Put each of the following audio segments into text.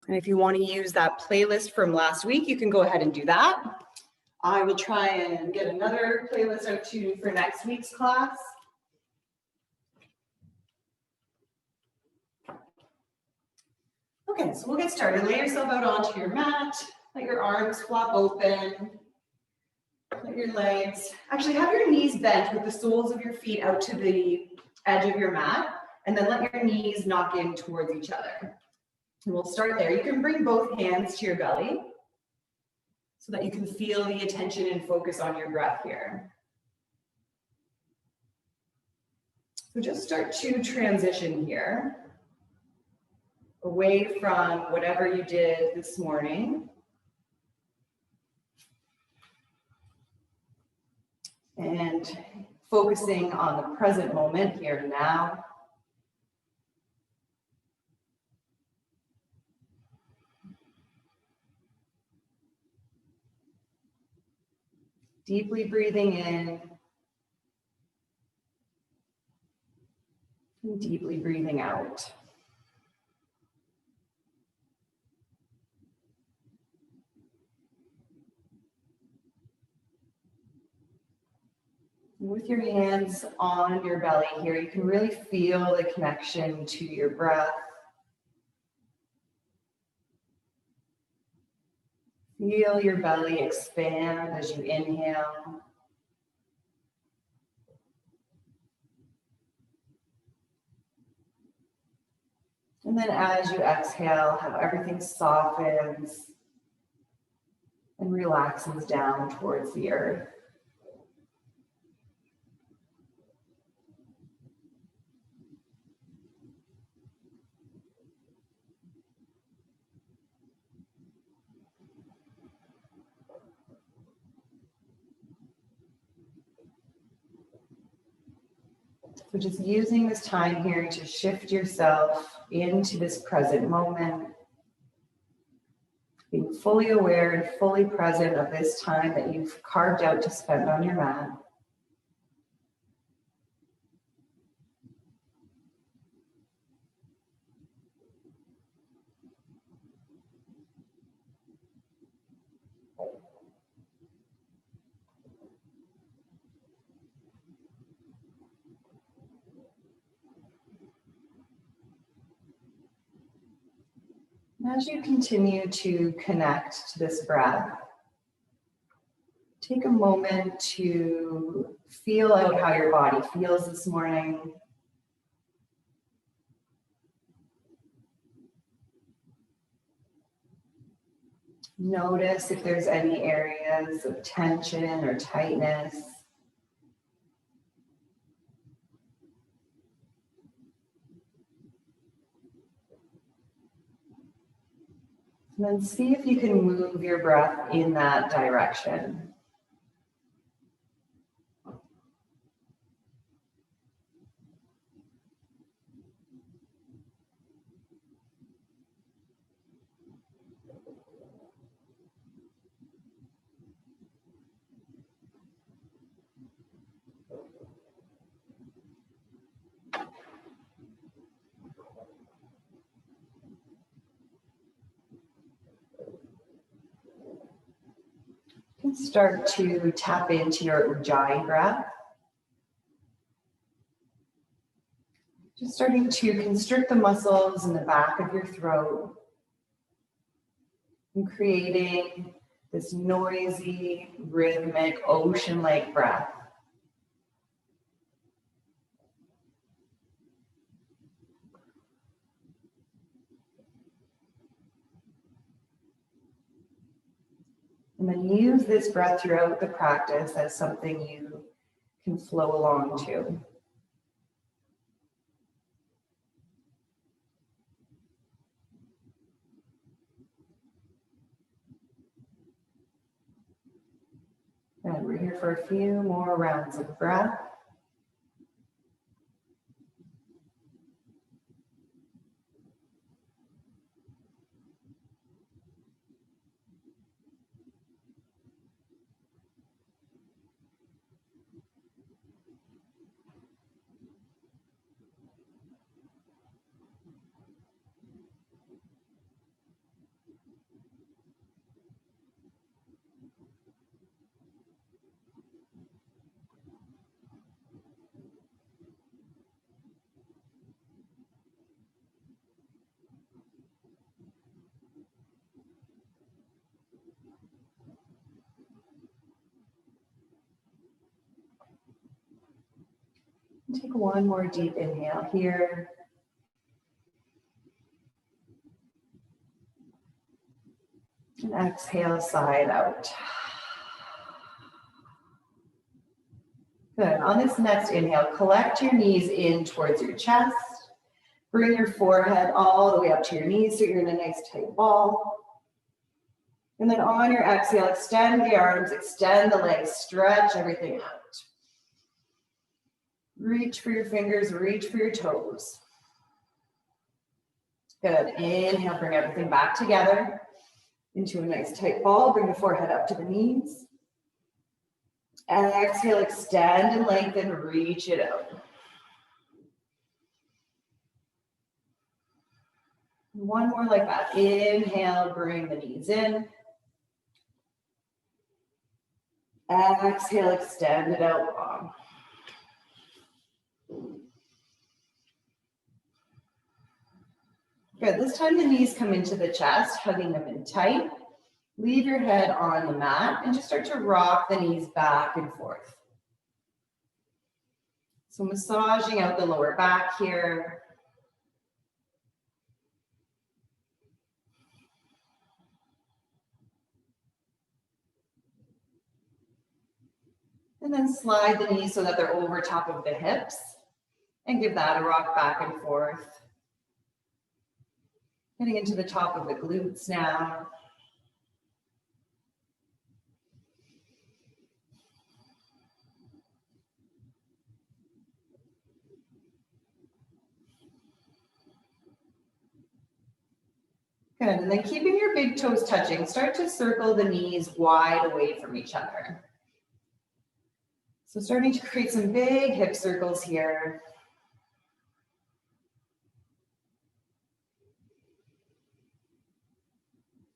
And if you want to use that playlist from last week, you can go ahead and do that. I will try and get another playlist out to you for next week's class. Okay, so we'll get started. Lay yourself out onto your mat. Let your arms flop open. Let your legs, actually have your knees bent with the soles of your feet out to the edge of your mat, and then let your knees knock in towards each other. And we'll start there. You can bring both hands to your belly so that you can feel the attention and focus on your breath here. So just start to transition here, away from whatever you did this morning. And focusing on the present moment here and now. Deeply breathing in and deeply breathing out. With your hands on your belly here, you can really feel the connection to your breath. Feel your belly expand as you inhale. And then as you exhale, how everything softens and relaxes down towards the earth. So just using this time here to shift yourself into this present moment, being fully aware and fully present of this time that you've carved out to spend on your mat. As you continue to connect to this breath, take a moment to feel out how your body feels this morning. Notice if there's any areas of tension or tightness. And then see if you can move your breath in that direction. Start to tap into your Ujjayi breath. Just starting to constrict the muscles in the back of your throat and creating this noisy, rhythmic, ocean-like breath. And then use this breath throughout the practice as something you can flow along to. And we're here for a few more rounds of breath. Take one more deep inhale here. And exhale, side out. Good. On this next inhale, collect your knees in towards your chest. Bring your forehead all the way up to your knees so you're in a nice tight ball. And then on your exhale, extend the arms, extend the legs, stretch everything out. Reach for your fingers, reach for your toes. Good. Inhale, bring everything back together into a nice tight ball. Bring the forehead up to the knees. Exhale, extend and lengthen, reach it out. One more like that. Inhale, bring the knees in. Exhale, extend it out long. Good. This time the knees come into the chest, hugging them in tight. Leave your head on the mat and just start to rock the knees back and forth. So massaging out the lower back here. And then slide the knees so that they're over top of the hips and give that a rock back and forth. Getting into the top of the glutes now. Good, and then keeping your big toes touching, start to circle the knees wide away from each other. So starting to create some big hip circles here.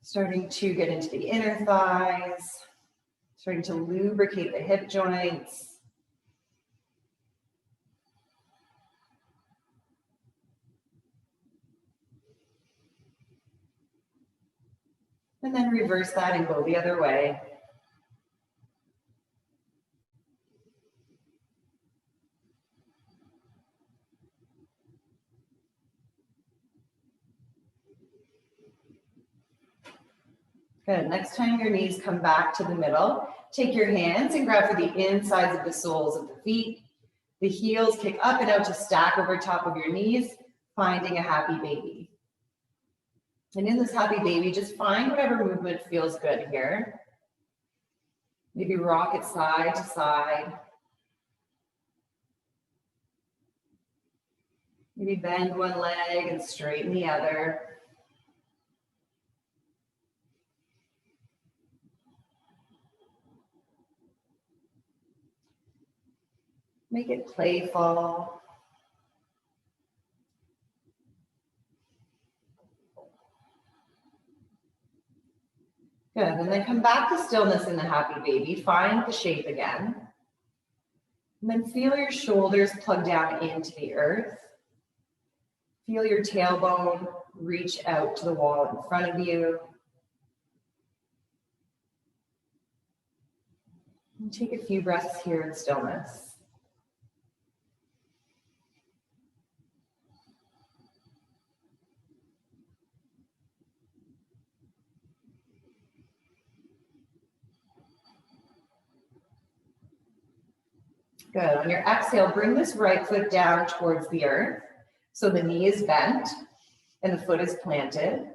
Starting to get into the inner thighs, starting to lubricate the hip joints. And then reverse that and go the other way. Good. Next time your knees come back to the middle, take your hands and grab for the insides of the soles of the feet. The heels kick up and out to stack over top of your knees, finding a happy baby. And in this happy baby, just find whatever movement feels good here. Maybe rock it side to side. Maybe bend one leg and straighten the other. Make it playful. Good, and then come back to stillness in the happy baby. Find the shape again. And then feel your shoulders plug down into the earth. Feel your tailbone reach out to the wall in front of you. And take a few breaths here in stillness. Good. On your exhale, bring this right foot down towards the earth. So the knee is bent and the foot is planted.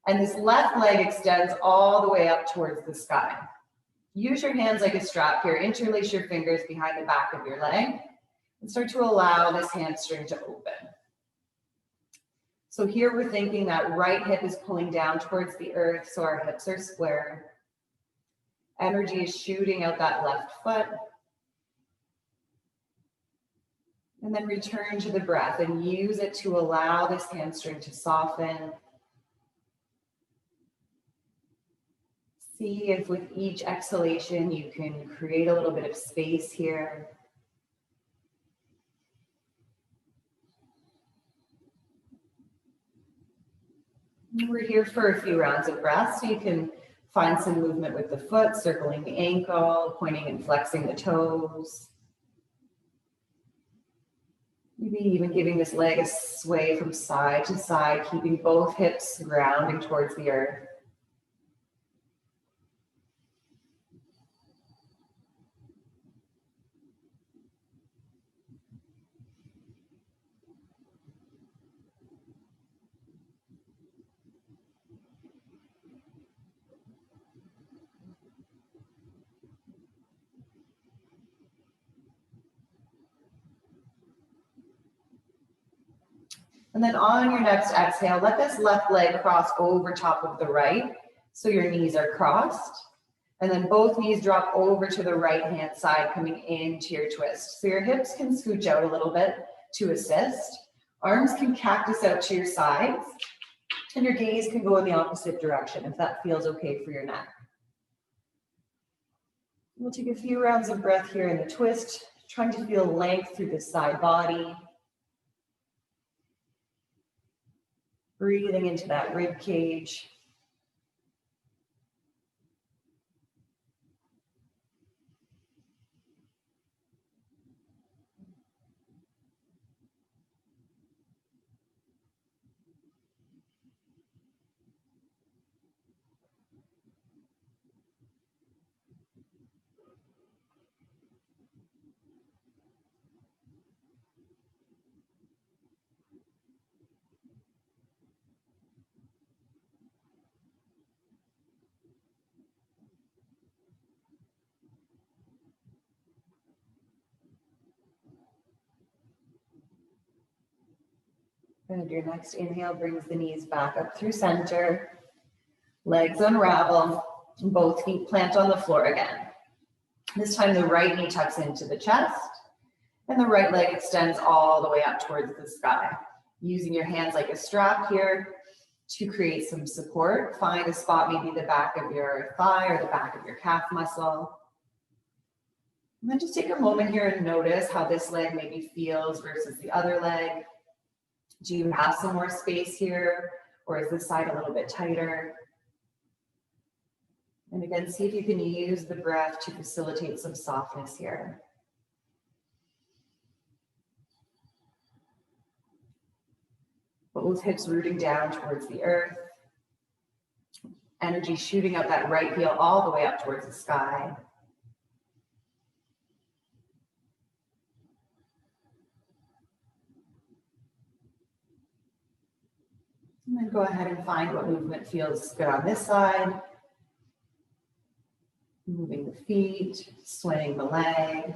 And this left leg extends all the way up towards the sky. Use your hands like a strap here. Interlace your fingers behind the back of your leg and start to allow this hamstring to open. So here we're thinking that right hip is pulling down towards the earth so our hips are square. Energy is shooting out that left foot. And then return to the breath and use it to allow this hamstring to soften. See if with each exhalation you can create a little bit of space here. We're here for a few rounds of breath, so you can find some movement with the foot, circling the ankle, pointing and flexing the toes. Maybe even giving this leg a sway from side to side, keeping both hips grounding towards the earth. And then on your next exhale, let this left leg cross over top of the right. So your knees are crossed. And then both knees drop over to the right hand side, coming into your twist. So your hips can scooch out a little bit to assist. Arms can cactus out to your sides. And your gaze can go in the opposite direction if that feels okay for your neck. We'll take a few rounds of breath here in the twist, trying to feel length through the side body. Breathing into that rib cage. And your next inhale brings the knees back up through center. Legs unravel, and both feet plant on the floor again. This time the right knee tucks into the chest, and the right leg extends all the way up towards the sky. Using your hands like a strap here to create some support. Find a spot, maybe the back of your thigh or the back of your calf muscle. And then just take a moment here and notice how this leg maybe feels versus the other leg. Do you have some more space here, or is this side a little bit tighter? And again, see if you can use the breath to facilitate some softness here. Both hips rooting down towards the earth. Energy shooting up that right heel all the way up towards the sky. And then go ahead and find what movement feels good on this side. Moving the feet, swaying the leg.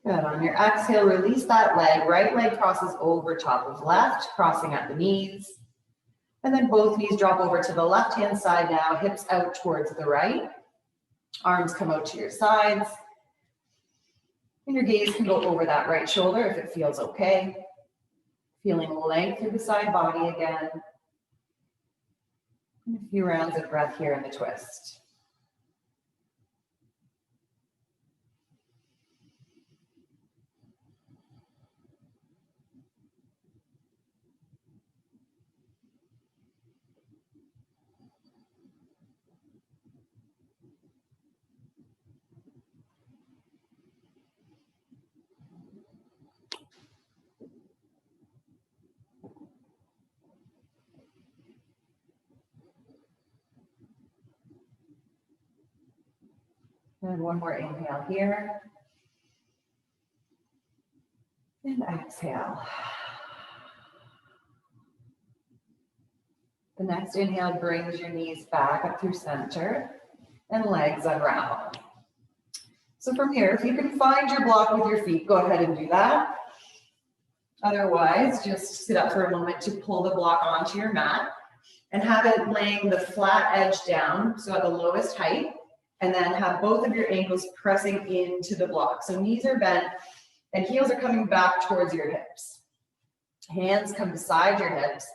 Good. On your exhale, release that leg. Right leg crosses over top of left, crossing at the knees. And then both knees drop over to the left-hand side now, hips out towards the right. Arms come out to your sides. And your gaze can go over that right shoulder if it feels okay. Feeling length through the side body again. And a few rounds of breath here in the twist. And one more inhale here. And exhale. The next inhale brings your knees back up through center and legs unravel. So from here, if you can find your block with your feet, go ahead and do that. Otherwise, just sit up for a moment to pull the block onto your mat and have it laying the flat edge down, so at the lowest height. And then have both of your ankles pressing into the block. So knees are bent and heels are coming back towards your hips. Hands come beside your hips.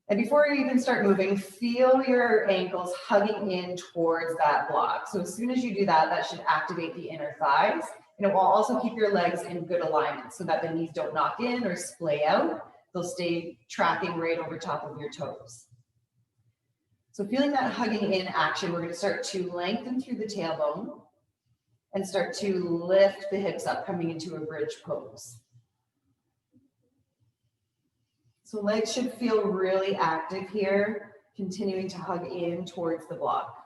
And before you even start moving, feel your ankles hugging in towards that block. So as soon as you do that, that should activate the inner thighs. And it will also keep your legs in good alignment so that the knees don't knock in or splay out. They'll stay tracking right over top of your toes. So feeling that hugging in action, we're going to start to lengthen through the tailbone and start to lift the hips up, coming into a bridge pose. So legs should feel really active here, continuing to hug in towards the block.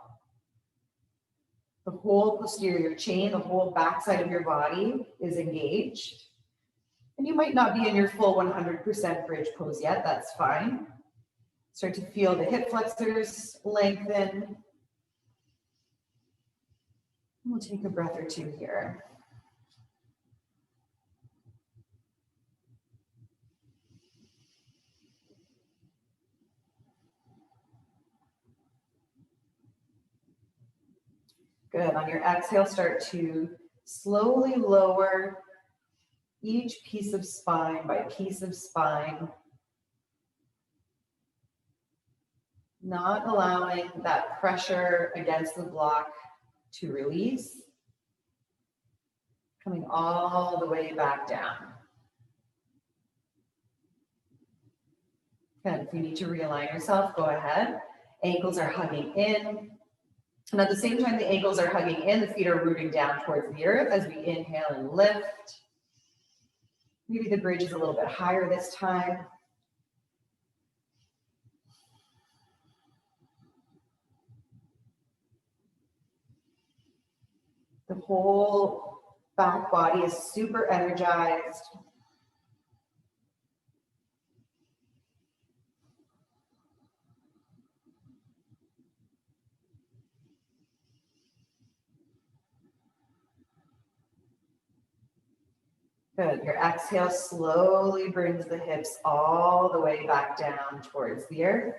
The whole posterior chain, the whole backside of your body is engaged. And you might not be in your full 100% bridge pose yet, that's fine. Start to feel the hip flexors lengthen. We'll take a breath or two here. Good. On your exhale, start to slowly lower each piece of spine by piece of spine, not allowing that pressure against the block to release, coming all the way back down. Good. If you need to realign yourself, go ahead. Ankles are hugging in. And at the same time the ankles are hugging in, the feet are rooting down towards the earth as we inhale and lift. Maybe the bridge is a little bit higher this time. The whole back body is super energized. Good. Your exhale slowly brings the hips all the way back down towards the earth.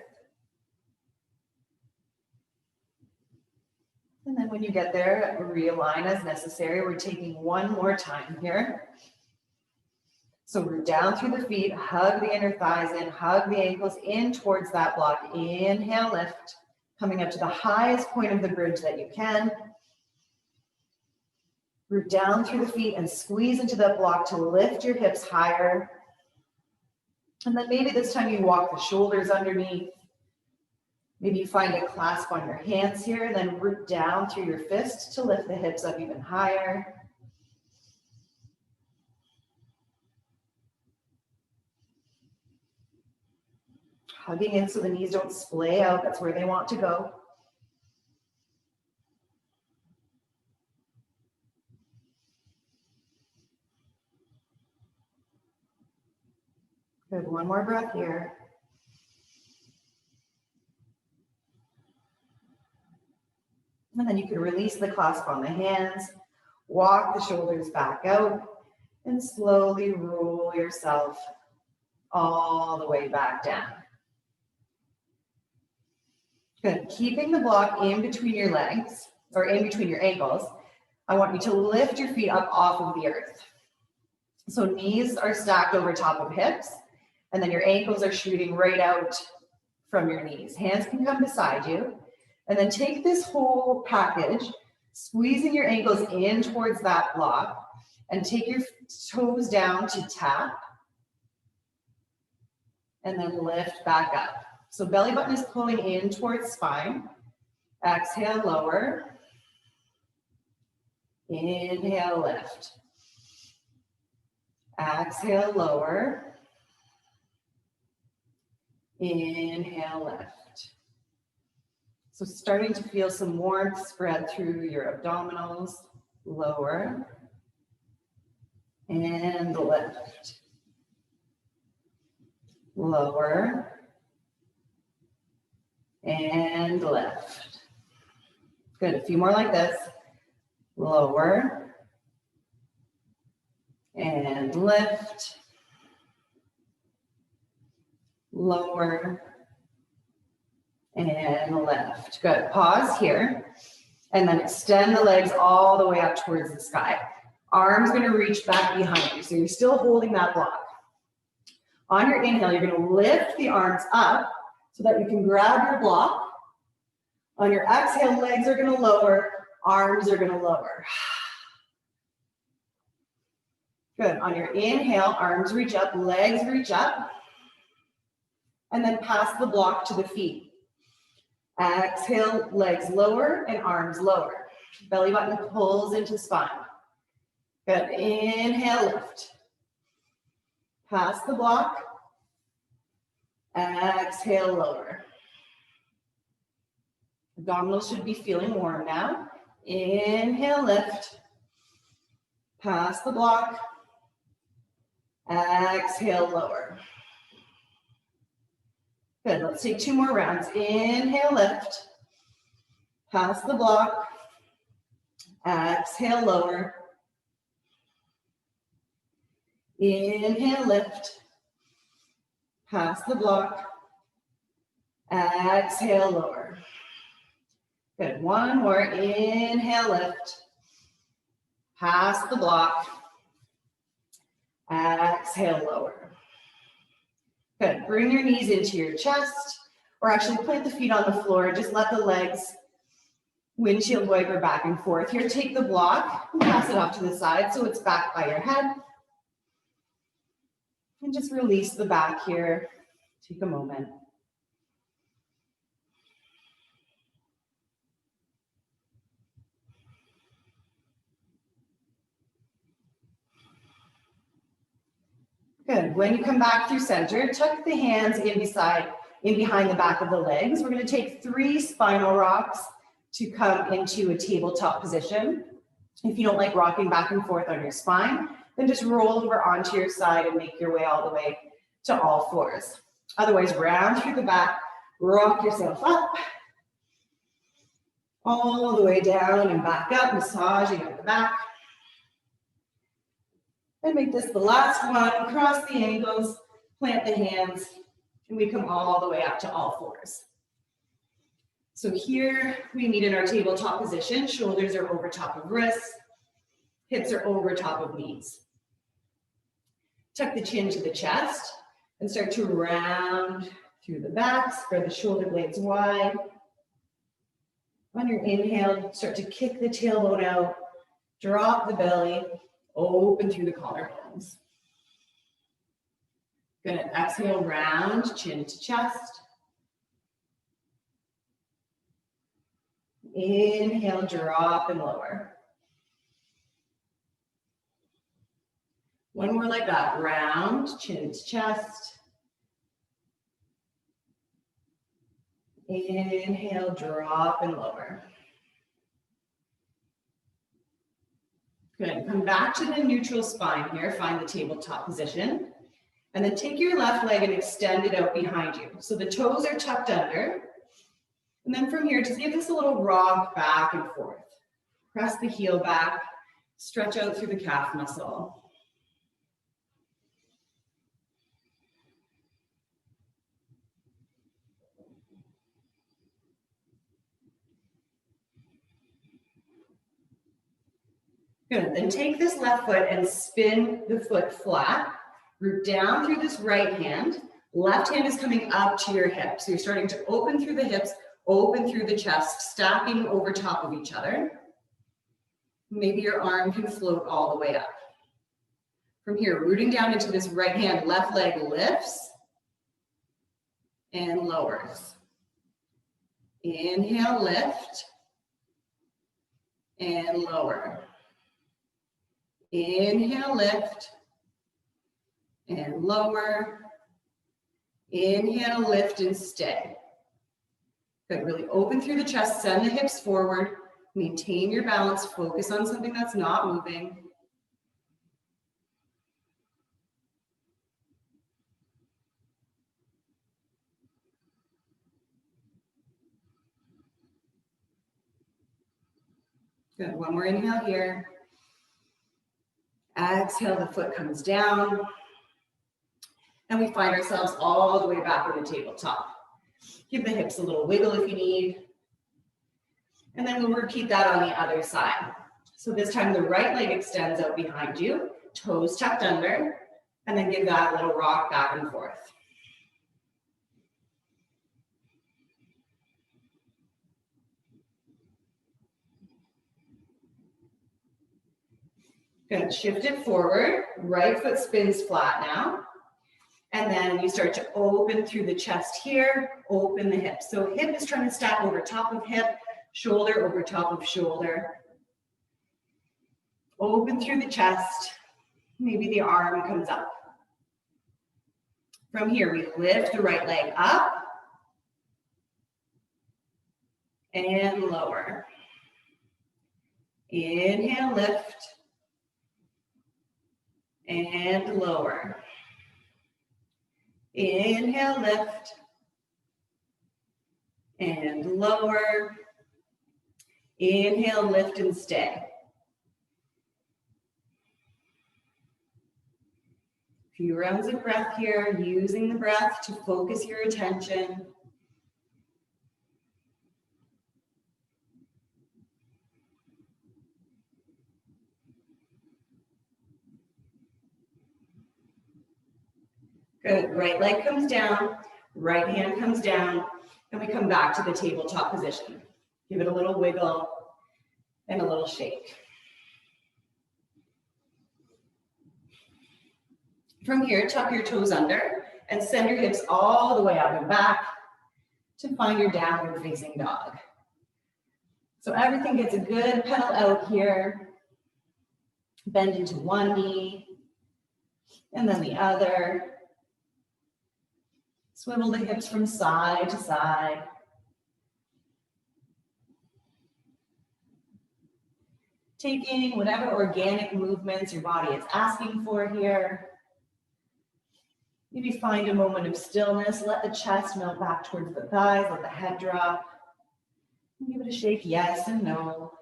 And then when you get there, realign as necessary. We're taking one more time here. So root down through the feet, hug the inner thighs in, hug the ankles in towards that block. Inhale, lift, coming up to the highest point of the bridge that you can. Root down through the feet and squeeze into that block to lift your hips higher. And then maybe this time you walk the shoulders underneath. Maybe you find a clasp on your hands here, and then root down through your fist to lift the hips up even higher. Hugging in so the knees don't splay out. That's where they want to go. Good, one more breath here. And then you can release the clasp on the hands, walk the shoulders back out, and slowly roll yourself all the way back down. Good, keeping the block in between your legs, or in between your ankles, I want you to lift your feet up off of the earth. So knees are stacked over top of hips, and then your ankles are shooting right out from your knees. Hands can come beside you. And then take this whole package, squeezing your ankles in towards that block, and take your toes down to tap, and then lift back up. So belly button is pulling in towards spine. Exhale, lower. Inhale, lift. Exhale, lower. Inhale, lift. So starting to feel some warmth spread through your abdominals. Lower. And lift. Lower. And lift. Good, a few more like this. Lower. And lift. Lower. And lift. Good. Pause here. And then extend the legs all the way up towards the sky. Arms going to reach back behind you. So you're still holding that block. On your inhale, you're going to lift the arms up so that you can grab your block. On your exhale, legs are going to lower, arms are going to lower. Good. On your inhale, arms reach up, legs reach up, and then pass the block to the feet. Exhale, legs lower and arms lower. Belly button pulls into spine. Good. Inhale, lift. Pass the block. Exhale, lower. Abdominals should be feeling warm now. Inhale, lift. Pass the block. Exhale, lower. Good, let's take 2 more rounds. Inhale, lift. Pass the block. Exhale, lower. Inhale, lift. Pass the block. Exhale, lower. Good, 1 more. Inhale, lift. Pass the block. Exhale, lower. Good, bring your knees into your chest, or actually plant the feet on the floor. Just let the legs windshield wiper back and forth. Here, take the block and pass it off to the side so it's back by your head. And just release the back here. Take a moment. Good. When you come back through center, tuck the hands in behind the back of the legs. We're going to take 3 spinal rocks to come into a tabletop position. If you don't like rocking back and forth on your spine, then just roll over onto your side and make your way all the way to all 4s. Otherwise, round through the back, rock yourself up, all the way down and back up, massaging up the back. And make this the last one. Cross the ankles, plant the hands, and we come all the way up to all 4s. So here we meet in our tabletop position. Shoulders are over top of wrists, hips are over top of knees. Tuck the chin to the chest and start to round through the back, spread the shoulder blades wide. On your inhale, start to kick the tailbone out, drop the belly, open through the collarbones. Good. Exhale, round, chin to chest. Inhale, drop and lower. 1 more like that. Round, chin to chest. Inhale, drop and lower. Good. Come back to the neutral spine here. Find the tabletop position. And then take your left leg and extend it out behind you. So the toes are tucked under. And then from here, just give this a little rock back and forth. Press the heel back. Stretch out through the calf muscle. Good, then take this left foot and spin the foot flat. Root down through this right hand. Left hand is coming up to your hips. So you're starting to open through the hips, open through the chest, stacking over top of each other. Maybe your arm can float all the way up. From here, rooting down into this right hand, left leg lifts and lowers. Inhale, lift and lower. Inhale, lift and lower. Inhale, lift and stay. Good, really open through the chest, send the hips forward, maintain your balance, focus on something that's not moving. Good, 1 more inhale here. Exhale, the foot comes down. And we find ourselves all the way back in the tabletop. Give the hips a little wiggle if you need. And then we'll repeat that on the other side. So this time the right leg extends out behind you, toes tucked under, And then give that a little rock back and forth. Good, shift it forward. Right foot spins flat now. And then you start to open through the chest here, open the hips. So hip is trying to stack over top of hip, shoulder over top of shoulder. Open through the chest. Maybe the arm comes up. From here, we lift the right leg up and lower. Inhale, lift and lower. Inhale, lift and lower. Inhale, lift and stay. Few rounds of breath here, using the breath to focus your attention. Good, right leg comes down, right hand comes down, and we come back to the tabletop position. Give it a little wiggle and a little shake. From here, tuck your toes under and send your hips all the way up and back to find your downward facing dog. So everything gets a good pedal out here. Bend into one knee and then the other. Swivel the hips from side to side. Taking whatever organic movements your body is asking for here. Maybe find a moment of stillness. Let the chest melt back towards the thighs. Let the head drop. Give it a shake, yes and no.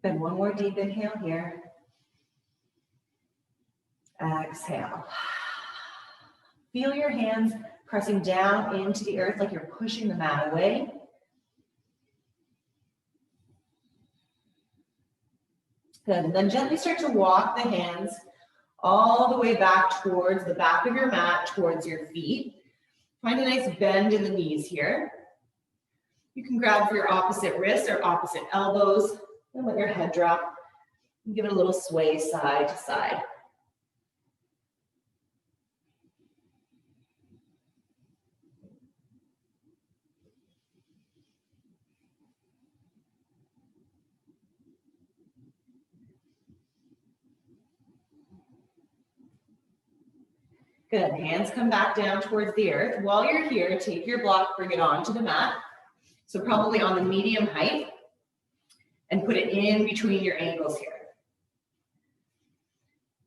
Then one more deep inhale here. Exhale. Feel your hands pressing down into the earth like you're pushing the mat away. Good, and then gently start to walk the hands all the way back towards the back of your mat, towards your feet. Find a nice bend in the knees here. You can grab for your opposite wrists or opposite elbows and let your head drop and give it a little sway side to side. Good, hands come back down towards the earth. While you're here, take your block, bring it onto the mat. So probably on the medium height, and put it in between your ankles here.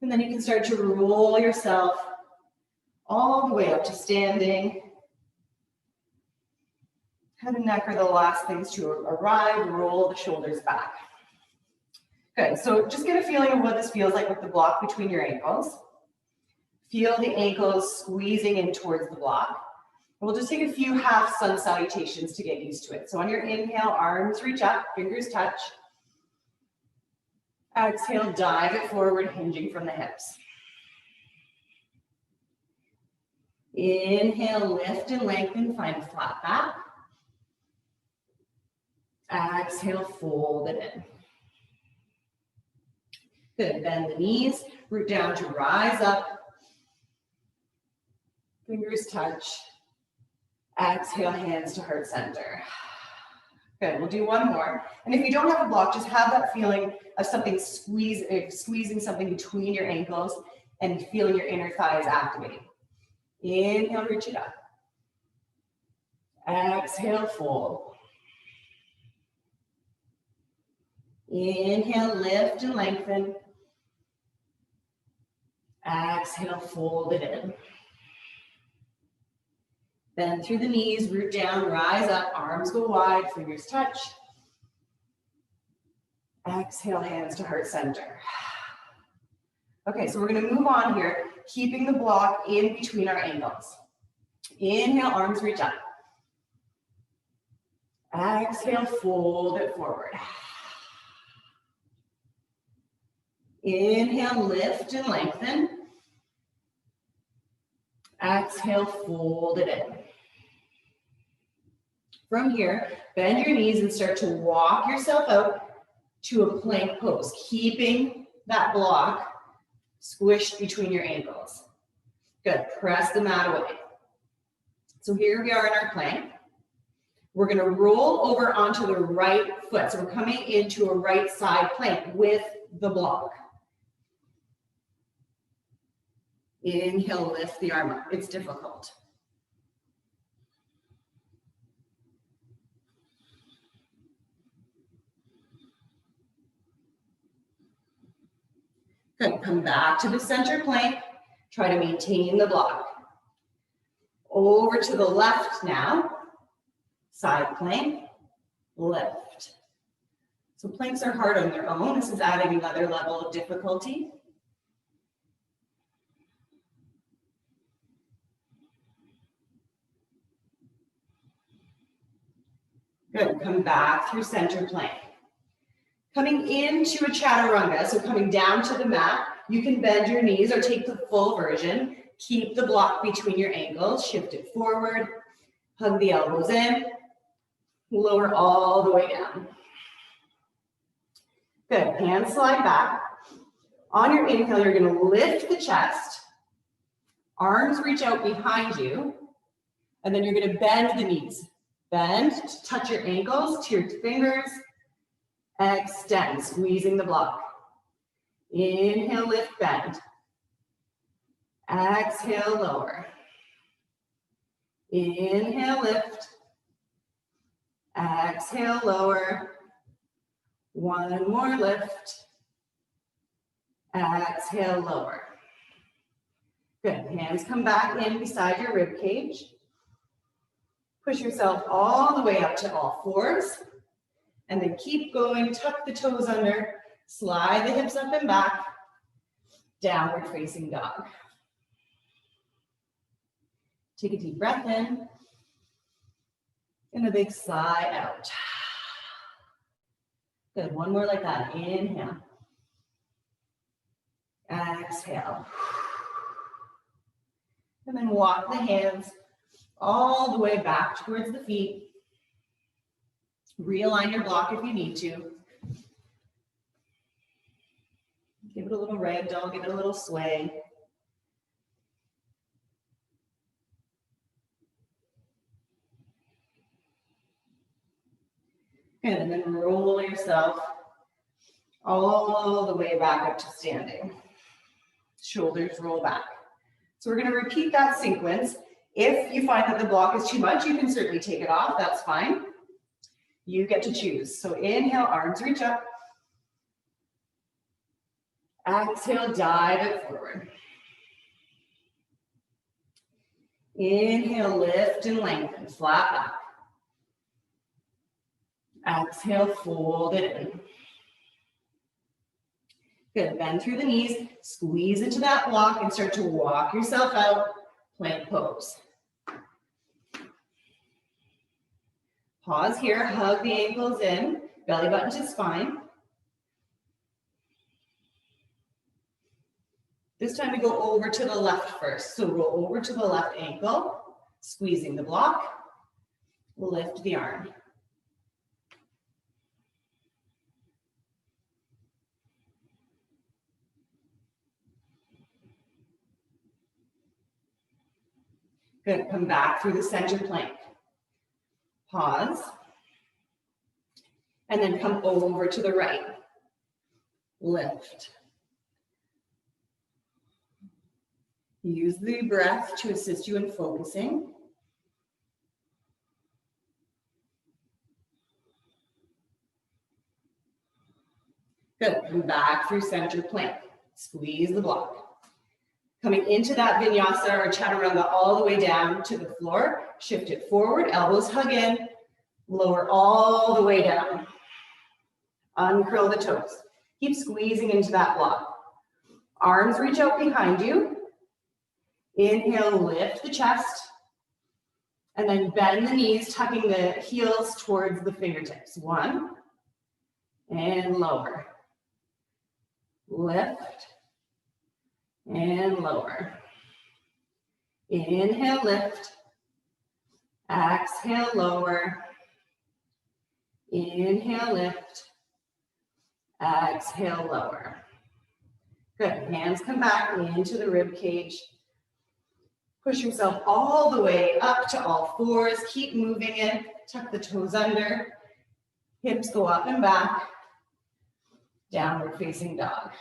And then you can start to roll yourself all the way up to standing. Head and neck are the last things to arrive. Roll the shoulders back. Good, so just get a feeling of what this feels like with the block between your ankles. Feel the ankles squeezing in towards the block. And we'll just take a few half sun salutations to get used to it. So on your inhale, arms reach up, fingers touch. Exhale, dive it forward, hinging from the hips. Inhale, lift and lengthen, find a flat back. Exhale, fold it in. Good, bend the knees, root down to rise up. Fingers touch. Exhale, hands to heart center. Good, we'll do one more. And if you don't have a block, just have that feeling of something squeezing something between your ankles and feeling your inner thighs activating. Inhale, reach it up. Exhale, fold. Inhale, lift and lengthen. Exhale, fold it in. Bend through the knees, root down, rise up, arms go wide, fingers touch. Exhale, hands to heart center. Okay, so we're gonna move on here, keeping the block in between our ankles. Inhale, arms reach up. Exhale, fold it forward. Inhale, lift and lengthen. Exhale, fold it in. From here, bend your knees and start to walk yourself out to a plank pose, keeping that block squished between your ankles. Good, press the mat away. So here we are in our plank. We're gonna roll over onto the right foot. So we're coming into a right side plank with the block. Inhale, lift the arm up. It's difficult. Good, come back to the center plank. Try to maintain the block. Over to the left now. Side plank, lift. So planks are hard on their own. This is adding another level of difficulty. Good, come back through center plank. Coming into a chaturanga, so coming down to the mat, you can bend your knees or take the full version. Keep the block between your ankles, shift it forward, hug the elbows in, lower all the way down. Good, hands slide back. On your inhale, you're gonna lift the chest, arms reach out behind you, and then you're gonna bend the knees. Bend to touch your ankles to your fingers. Extend, squeezing the block. Inhale, lift, bend. Exhale, lower. Inhale, lift. Exhale, lower. One more lift. Exhale, lower. Good, hands come back in beside your rib cage. Push yourself all the way up to all fours. And then keep going, tuck the toes under, slide the hips up and back, downward facing dog. Take a deep breath in, and a big sigh out. Good, one more like that, inhale. Exhale. And then walk the hands all the way back towards the feet. Realign your block if you need to. Give it a little ragdoll, give it a little sway. Good, and then roll yourself all the way back up to standing. Shoulders roll back. So we're going to repeat that sequence. If you find that the block is too much, you can certainly take it off, that's fine. You get to choose. So inhale, arms reach up. Exhale, dive it forward. Inhale, lift and lengthen, flat back. Exhale, fold it in. Good, bend through the knees, squeeze into that block and start to walk yourself out, plank pose. Pause here, hug the ankles in, belly button to spine. This time we go over to the left first. So roll over to the left ankle, squeezing the block, lift the arm. Good, come back through the center plank. Pause. And then come over to the right. Lift. Use the breath to assist you in focusing. Good, come back through center plank. Squeeze the block. Coming into that vinyasa or chaturanga all the way down to the floor. Shift it forward, elbows hug in, lower all the way down. Uncurl the toes. Keep squeezing into that block. Arms reach out behind you. Inhale, lift the chest. And then bend the knees, tucking the heels towards the fingertips. 1, and lower. Lift, and lower. Inhale, lift. Exhale, lower. Inhale, lift. Exhale, lower. Good. Hands come back into the rib cage. Push yourself all the way up to all fours. Keep moving it. Tuck the toes under. Hips go up and back. Downward facing dog.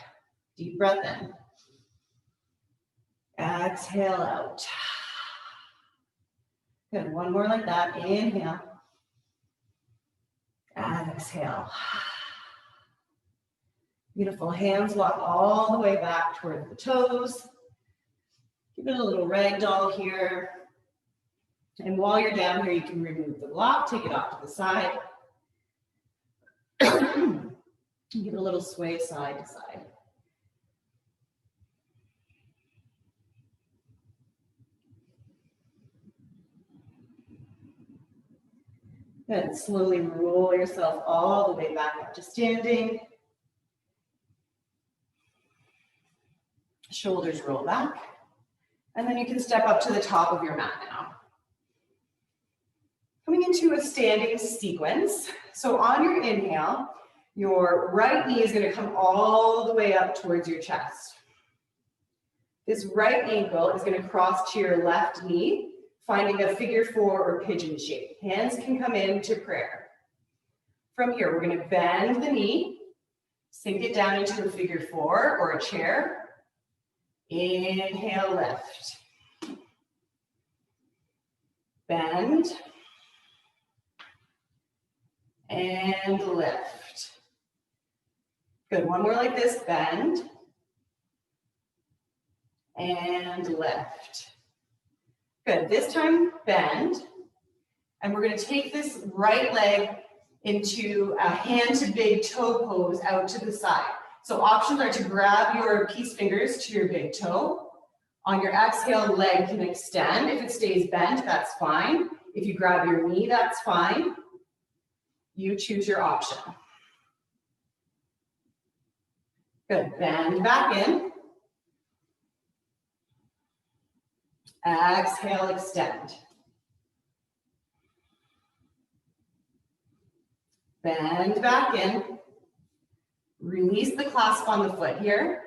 Deep breath in. Exhale out. Good. One more like that. Inhale. Exhale. Beautiful. Hands walk all the way back toward the toes. Give it a little ragdoll here. And while you're down here, you can remove the block, take it off to the side. Give it a little sway side to side. Good. Slowly roll yourself all the way back up to standing. Shoulders roll back. And then you can step up to the top of your mat now. Coming into a standing sequence. So on your inhale, your right knee is going to come all the way up towards your chest. This right ankle is going to cross to your left knee, finding a figure 4 or pigeon shape. Hands can come into prayer. From here, we're going to bend the knee, sink it down into a figure 4 or a chair. Inhale, lift. Bend. And lift. Good. One more like this. Bend. And lift. Good. This time, bend. And we're going to take this right leg into a hand to big toe pose out to the side. So options are to grab your peace fingers to your big toe. On your exhale, leg can extend. If it stays bent, that's fine. If you grab your knee, that's fine. You choose your option. Good. Bend back in. Exhale, extend. Bend back in. Release the clasp on the foot here.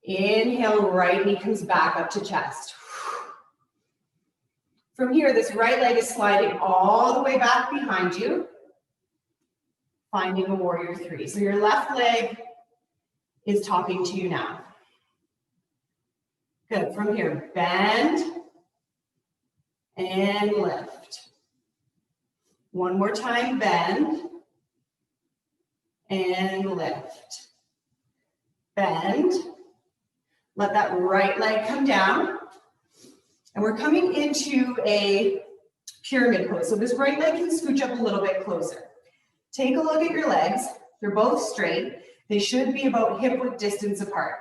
Inhale, right knee comes back up to chest. From here, this right leg is sliding all the way back behind you, finding a warrior 3. So your left leg is talking to you now. Good. From here, bend and lift. One more time, bend and lift. Bend. Let that right leg come down. And we're coming into a pyramid pose. So this right leg can scooch up a little bit closer. Take a look at your legs. They're both straight. They should be about hip width distance apart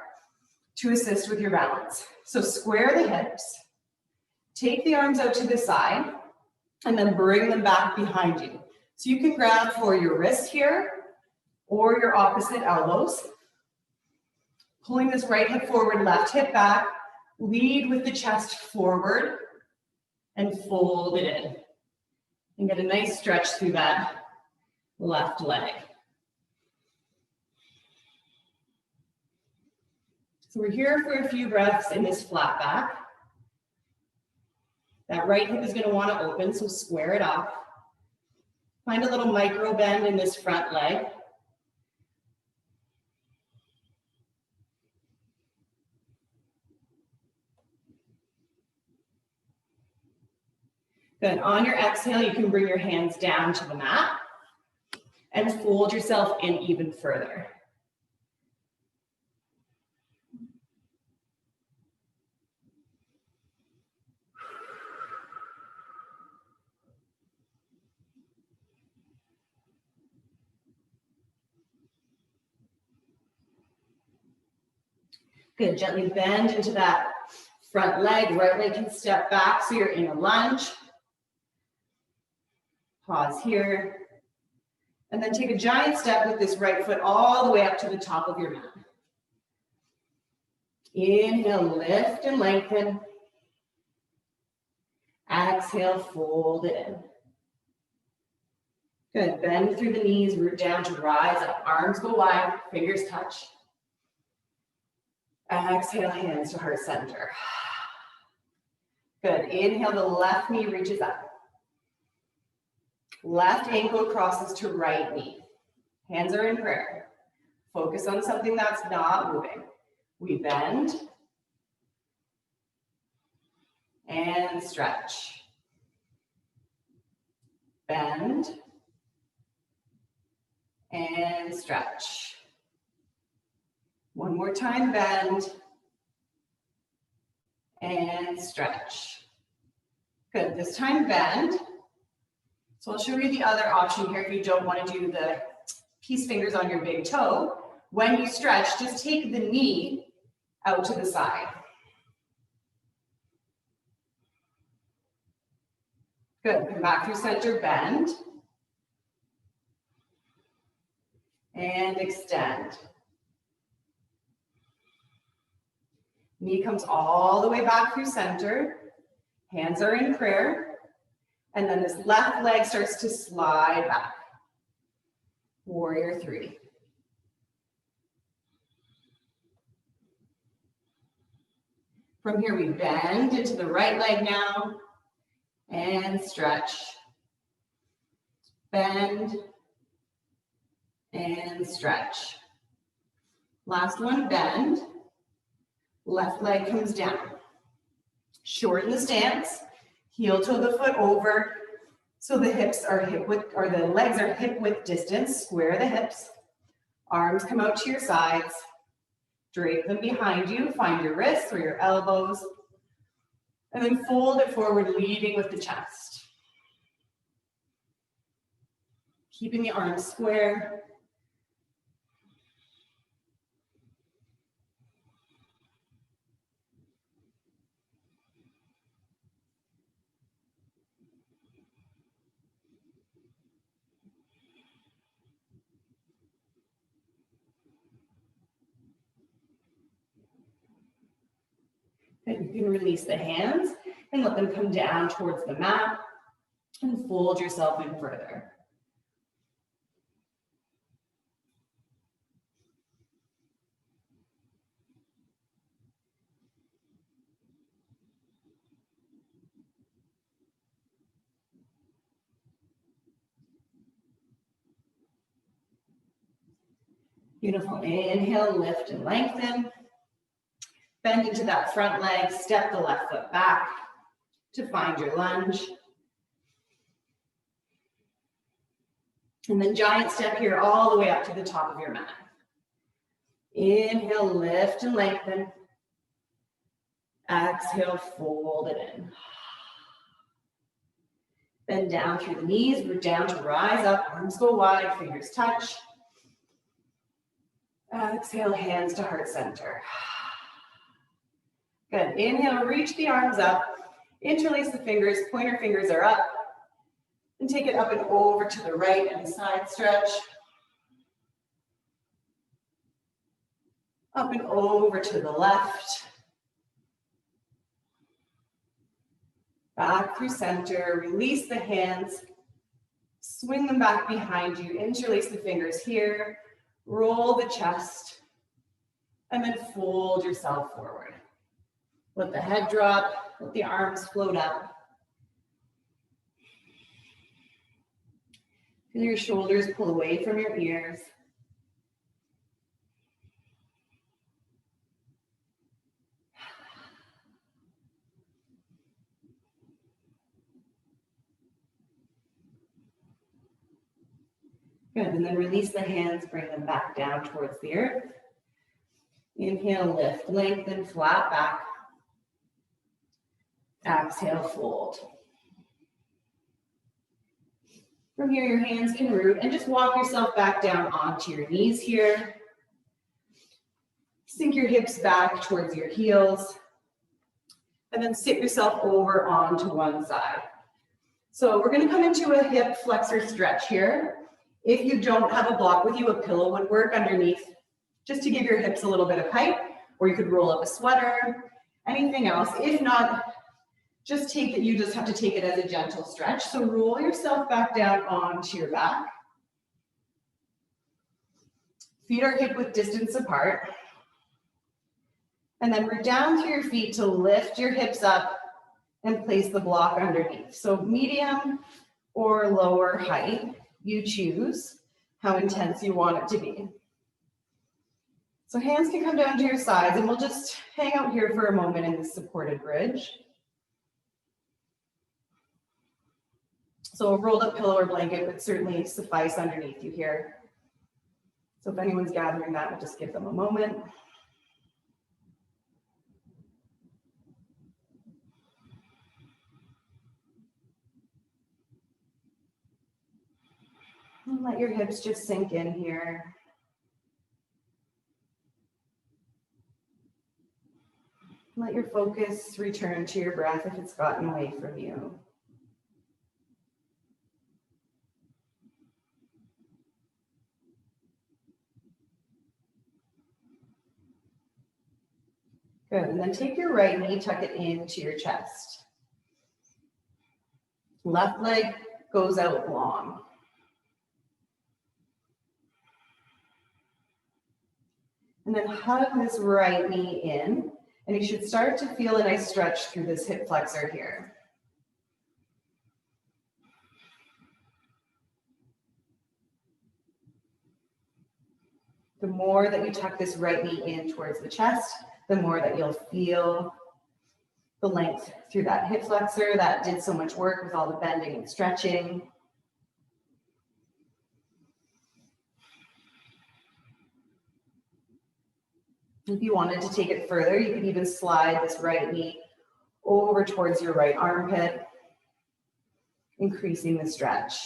to assist with your balance. So square the hips. Take the arms out to the side and then bring them back behind you. So you can grab for your wrist here or your opposite elbows. Pulling this right hip forward, left hip back. Lead with the chest forward and fold it in. And get a nice stretch through that left leg. So we're here for a few breaths in this flat back. That right hip is going to want to open, so square it off. Find a little micro bend in this front leg. Good. On your exhale, you can bring your hands down to the mat and fold yourself in even further. Good. Gently bend into that front leg. Right leg can step back so you're in a lunge. Pause here. And then take a giant step with this right foot all the way up to the top of your mat. Inhale, lift and lengthen. Exhale, fold it in. Good, bend through the knees, root down to rise up. Arms go wide, fingers touch. Exhale, hands to heart center. Good, inhale, the left knee reaches up. Left ankle crosses to right knee. Hands are in prayer. Focus on something that's not moving. We bend and stretch. Bend and stretch. One more time, bend and stretch. Good, this time bend. So I'll show you the other option here if you don't want to do the peace fingers on your big toe. When you stretch, just take the knee out to the side. Good, come back through center, bend. And extend. Knee comes all the way back through center. Hands are in prayer. And then this left leg starts to slide back. Warrior three. From here, we bend into the right leg now and stretch. Bend and stretch. Last one, bend. Left leg comes down. Shorten the stance. Heel toe the foot over. So the hips are hip width, or the legs are hip width distance. Square the hips. Arms come out to your sides. Drape them behind you. Find your wrists or your elbows. And then fold it forward, leading with the chest. Keeping the arms square. Then you can release the hands and let them come down towards the mat and fold yourself in further. Beautiful. Inhale, lift and lengthen. Bend into that front leg, step the left foot back to find your lunge. And then giant step here all the way up to the top of your mat. Inhale, lift and lengthen. Exhale, fold it in. Bend down through the knees, root down to rise up, arms go wide, fingers touch. Exhale, hands to heart center. Good, inhale, reach the arms up, interlace the fingers, pointer fingers are up, and take it up and over to the right and side stretch. Up and over to the left. Back through center, release the hands, swing them back behind you, interlace the fingers here, roll the chest, and then fold yourself forward. Let the head drop, let the arms float up. Feel your shoulders pull away from your ears. Good, and then release the hands, bring them back down towards the earth. Inhale, lift, lengthen, flat back. Exhale, fold. From here, your hands can root and just walk yourself back down onto your knees here. Sink your hips back towards your heels. And then sit yourself over onto one side. So we're gonna come into a hip flexor stretch here. If you don't have a block with you, a pillow would work underneath, just to give your hips a little bit of height, or you could roll up a sweater, anything else. If not, just take it, you just have to take it as a gentle stretch. So roll yourself back down onto your back. Feet are hip width distance apart. And then root down through your feet to lift your hips up and place the block underneath. So medium or lower height, you choose how intense you want it to be. So hands can come down to your sides, and we'll just hang out here for a moment in this supported bridge. So a rolled up pillow or blanket would certainly suffice underneath you here. So if anyone's gathering that, we'll just give them a moment. And let your hips just sink in here. Let your focus return to your breath if it's gotten away from you. Good, and then take your right knee, tuck it into your chest. Left leg goes out long. And then hug this right knee in, and you should start to feel a nice stretch through this hip flexor here. The more that you tuck this right knee in towards the chest, the more that you'll feel the length through that hip flexor that did so much work with all the bending and stretching. If you wanted to take it further, you could even slide this right knee over towards your right armpit, increasing the stretch.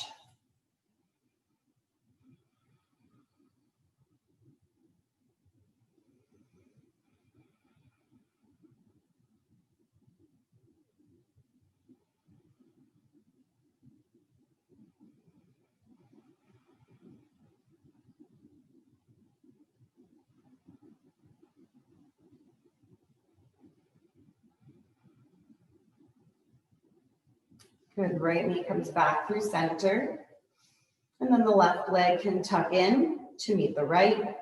Good, right knee comes back through center. And then the left leg can tuck in to meet the right.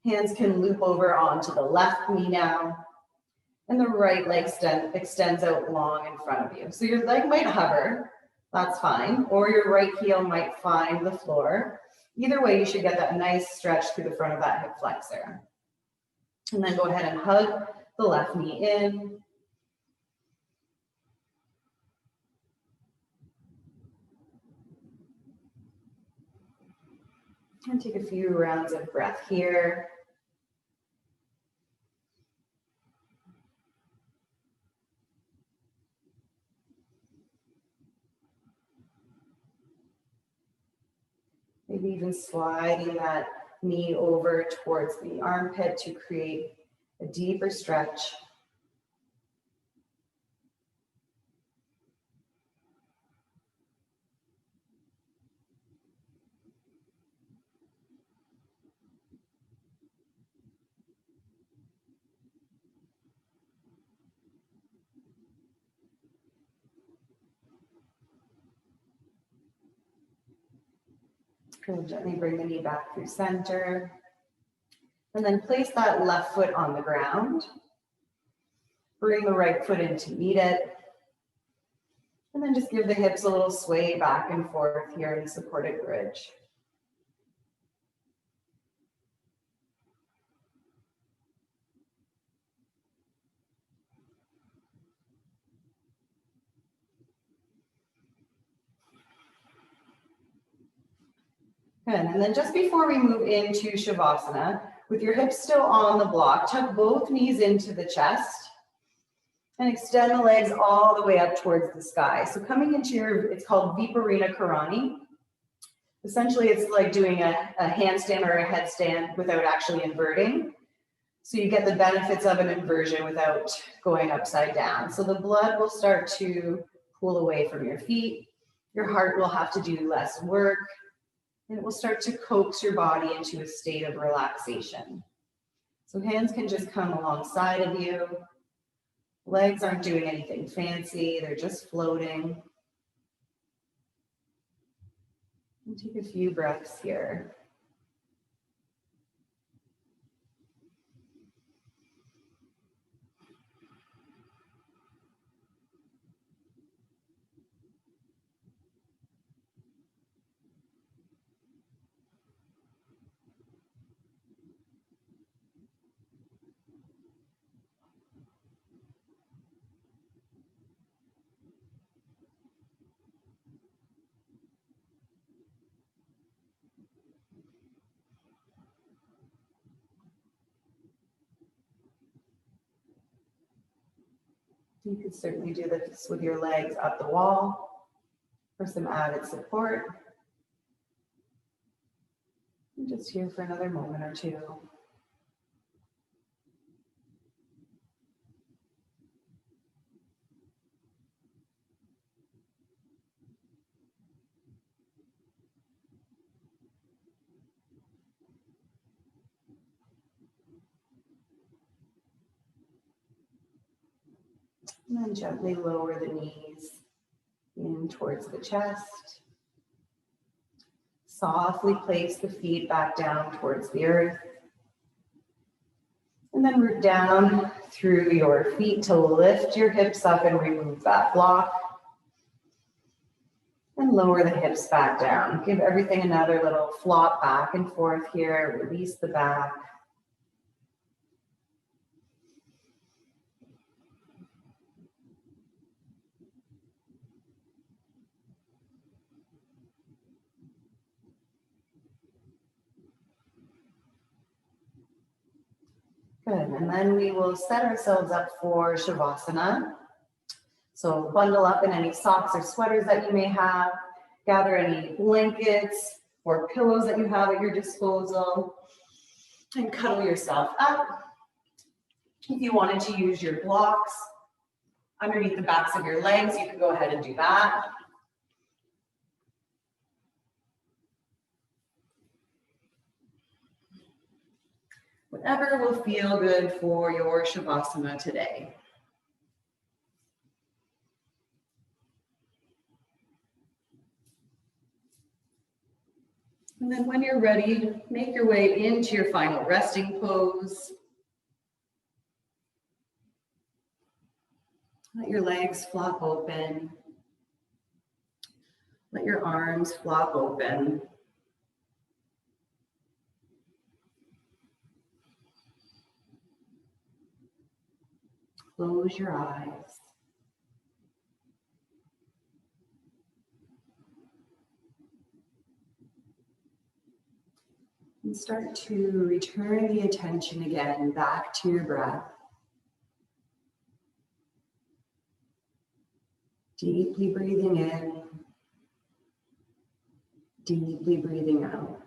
Hands can loop over onto the left knee now. And the right leg extends out long in front of you. So your leg might hover, that's fine. Or your right heel might find the floor. Either way, you should get that nice stretch through the front of that hip flexor. And then go ahead and hug the left knee in. And take a few rounds of breath here. Maybe even sliding that knee over towards the armpit to create a deeper stretch. And gently bring the knee back through center. And then place that left foot on the ground. Bring the right foot in to meet it. And then just give the hips a little sway back and forth here in the supported bridge. Good, and then just before we move into Shavasana, with your hips still on the block, tuck both knees into the chest and extend the legs all the way up towards the sky. So coming into your, it's called Viparita Karani. Essentially, it's like doing a handstand or a headstand without actually inverting. So you get the benefits of an inversion without going upside down. So the blood will start to pull away from your feet. Your heart will have to do less work, and it will start to coax your body into a state of relaxation. So hands can just come alongside of you. Legs aren't doing anything fancy, they're just floating. And take a few breaths here. You could certainly do this with your legs up the wall for some added support. I'm just here for another moment or two. And then gently lower the knees in towards the chest. Softly place the feet back down towards the earth. And then root down through your feet to lift your hips up and remove that block. And lower the hips back down. Give everything another little flop back and forth here. Release the back. Good, and then we will set ourselves up for Shavasana. So bundle up in any socks or sweaters that you may have. Gather any blankets or pillows that you have at your disposal. And cuddle yourself up. If you wanted to use your blocks underneath the backs of your legs, you can go ahead and do that. Whatever will feel good for your Shavasana today. And then when you're ready, make your way into your final resting pose. Let your legs flop open. Let your arms flop open. Close your eyes. And start to return the attention again back to your breath. Deeply breathing in, deeply breathing out.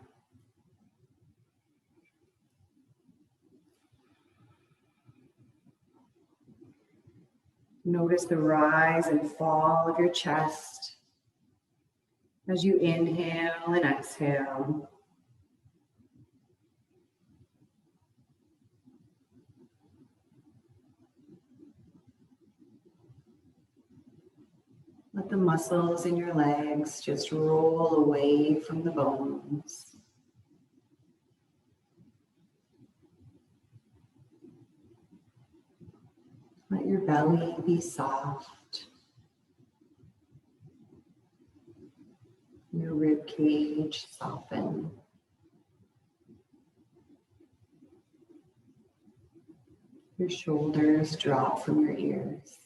Notice the rise and fall of your chest as you inhale and exhale. Let the muscles in your legs just roll away from the bones. Let your belly be soft. Your rib cage soften. Your shoulders drop from your ears.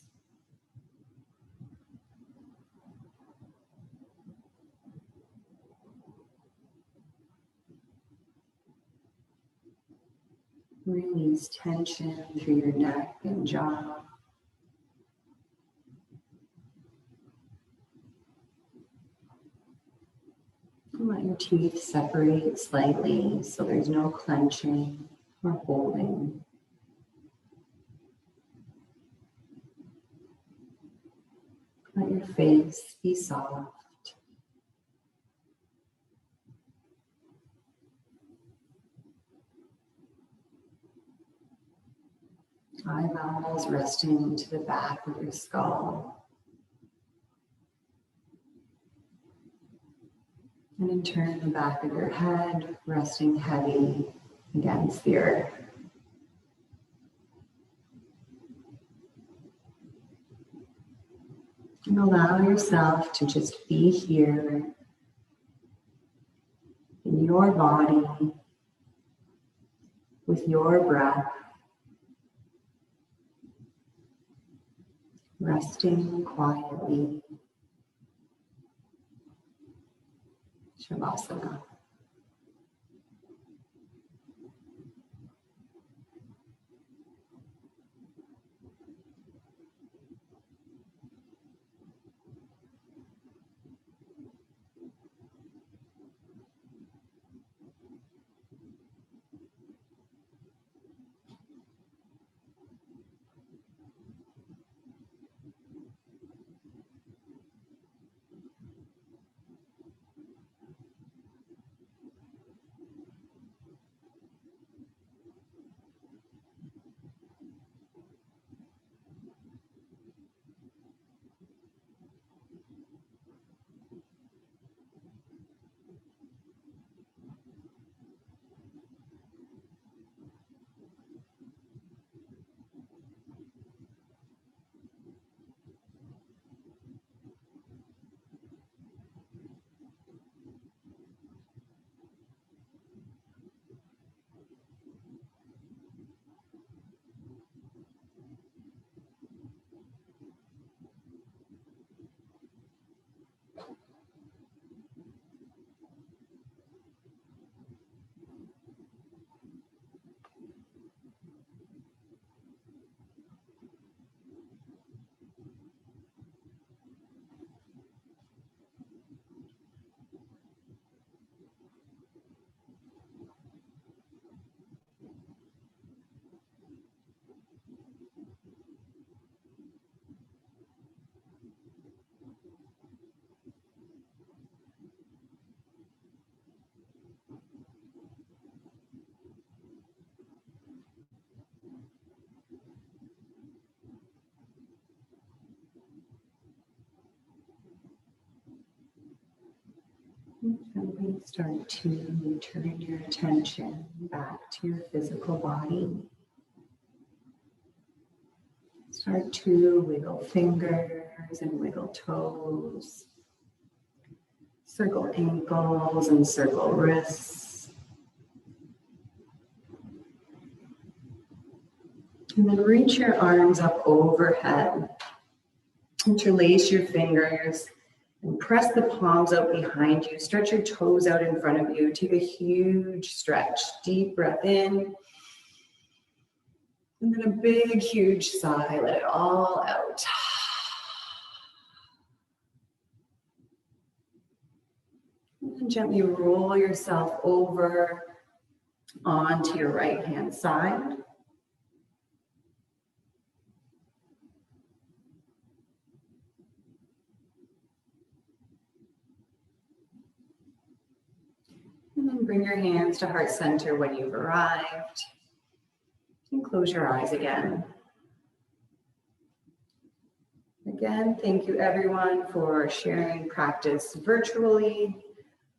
Release tension through your neck and jaw. And let your teeth separate slightly so there's no clenching or holding. Let your face be soft. Eyeballs resting to the back of your skull. And in turn, the back of your head resting heavy against the earth. And allow yourself to just be here in your body with your breath, resting quietly. Shavasana. Gently start to turn your attention back to your physical body. Start to wiggle fingers and wiggle toes. Circle ankles and circle wrists. And then reach your arms up overhead. Interlace your fingers. And press the palms out behind you. Stretch your toes out in front of you. Take a huge stretch. Deep breath in. And then a big, huge sigh. Let it all out. And then gently roll yourself over onto your right-hand side. And then bring your hands to heart center when you've arrived. And close your eyes again. Again, thank you everyone for sharing practice virtually.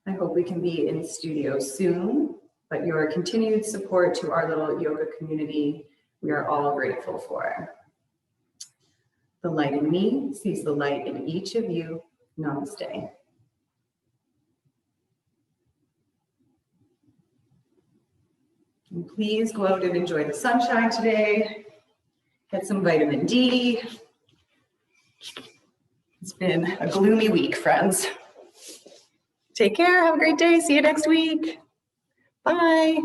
I hope we can be in studio soon, but your continued support to our little yoga community, we are all grateful for. The light in me sees the light in each of you. Namaste. And please go out and enjoy the sunshine today. Get some vitamin D. It's been a gloomy week, friends. Take care. Have a great day. See you next week. Bye.